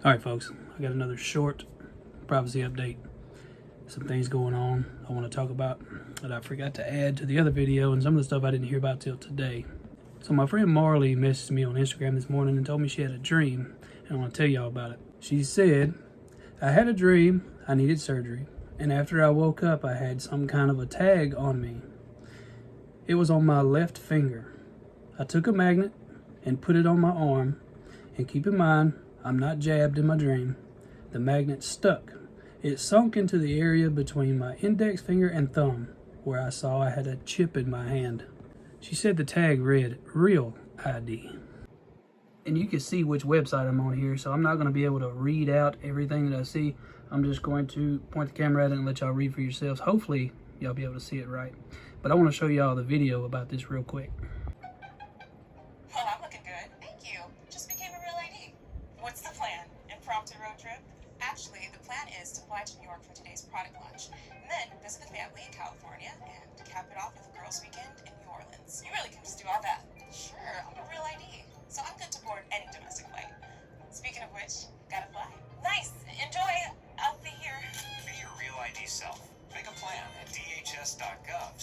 All right, folks, I got another short privacy update. Some things going on I want to talk about that I forgot to add to the other video, and some of the stuff I didn't hear about till today. So my friend Marley messaged me on Instagram this morning and told me she had a dream, and I want to tell y'all about it. She said, I had a dream I needed surgery, and after I woke up I had some kind of a tag on me. It was on my left finger. I took a magnet and put it on my arm, and keep in mind, I'm not jabbed in my dream. The magnet stuck. It sunk into the area between my index finger and thumb, where I saw I had a chip in my hand. She said the tag read, Real ID. And you can see which website I'm on here, so I'm not going to be able to read out everything that I see. I'm just going to point the camera at it and let y'all read for yourselves. Hopefully, y'all be able to see it right. But I want to show y'all the video about this real quick. Oh, I'm looking good. Thank you. Just became a real ID. What's the plan? Impromptu road trip? Actually, the plan is to fly to New York for today's product launch, and then visit the family in California, and cap it off with a girls' weekend in New Orleans. You really can just do all that. Sure, I'm a real ID, so I'm good to board any domestic flight. Speaking of which, gotta fly. Nice. Enjoy. I'll be here. Be your real ID self. Make a plan at dhs.gov/realid.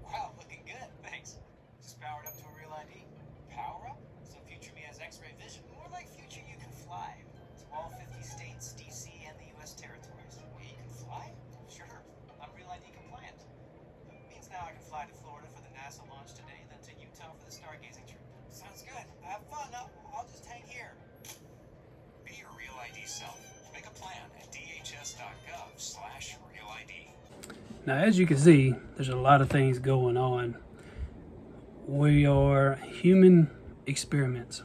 Wow, looking good. Thanks. Just powered up to a real ID. Power up? So future me has X-ray vision. More like future you can fly. To all 50 states, DC, and the U.S. territories. Wait, you can fly? Sure. I'm real ID compliant. It means now I can fly to Florida for the NASA launch today, then to Utah for the stargazing trip. Sounds good. Have fun. I'll just hang here. Be your real ID self. Make a plan at dhs.gov/realid. Now, as you can see, there's a lot of things going on. We are human experiments.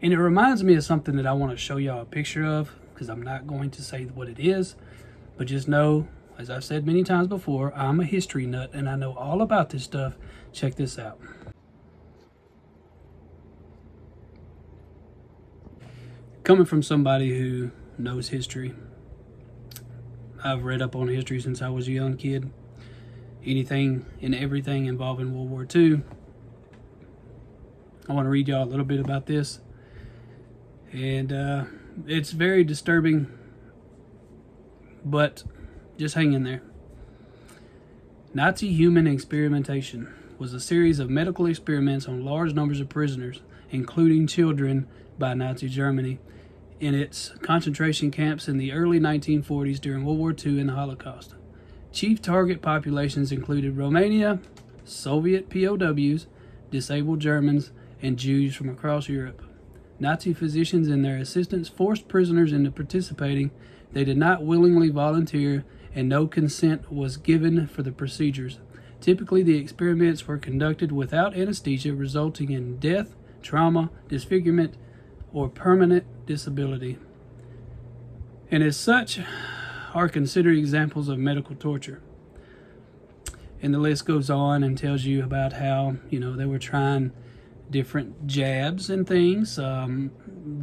And it reminds me of something that I want to show y'all a picture of, because I'm not going to say what it is, but just know, as I've said many times before, I'm a history nut and I know all about this stuff. Check this out. Coming from somebody who knows history, I've read up on history since I was a young kid. Anything and everything involving World War II. I want to read y'all a little bit about this. And it's very disturbing, but just hang in there. Nazi human experimentation was a series of medical experiments on large numbers of prisoners, including children, by Nazi Germany in its concentration camps in the early 1940s during World War II and the Holocaust. Chief target populations included Romania, Soviet POWs, disabled Germans, and Jews from across Europe. Nazi physicians and their assistants forced prisoners into participating. They did not willingly volunteer, and no consent was given for the procedures. Typically, the experiments were conducted without anesthesia, resulting in death, trauma, disfigurement, or permanent disability, and as such are considered examples of medical torture. And the list goes on and tells you about how, they were trying different jabs and things,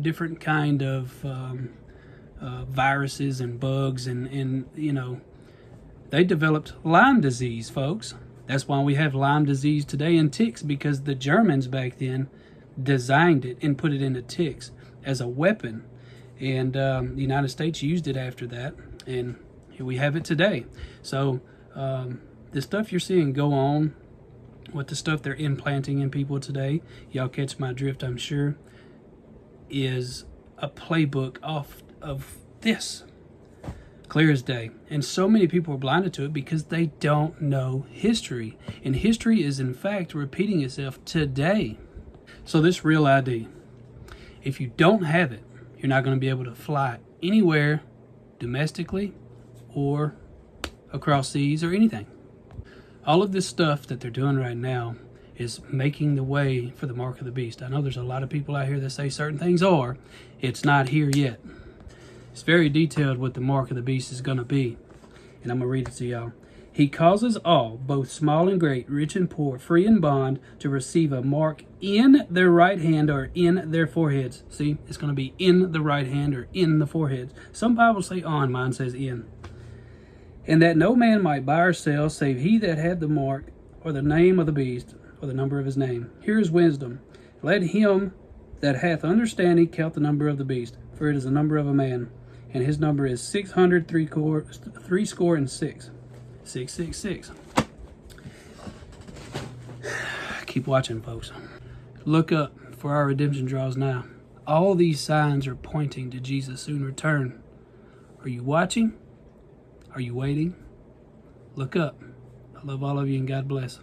different kind of viruses and bugs, and they developed Lyme disease, folks. That's why we have Lyme disease today and ticks, because the Germans back then designed it and put it into ticks as a weapon, and the United States used it after that, and here we have it today. So the stuff you're seeing go on with the stuff they're implanting in people today, y'all catch my drift, I'm sure, is a playbook off of this, clear as day. And so many people are blinded to it because they don't know history, and history is in fact repeating itself today. So this real ID, if you don't have it, you're not going to be able to fly anywhere domestically or across seas or anything. All of this stuff that they're doing right now is making the way for the mark of the beast. I know there's a lot of people out here that say certain things are. It's not here yet. It's very detailed what the mark of the beast is going to be. And I'm going to read it to y'all. He causes all, both small and great, rich and poor, free and bond, to receive a mark in their right hand or in their foreheads. See, it's going to be in the right hand or in the foreheads. Some Bibles say on, mine says in. And that no man might buy or sell, save he that had the mark, or the name of the beast, or the number of his name. Here is wisdom. Let him that hath understanding count the number of the beast, for it is the number of a man, and his number is 666. 666. Keep watching, folks. Look up, for our redemption draws nigh. All these signs are pointing to Jesus' soon return. Are you watching? Are you waiting? Look up. I love all of you, and God bless.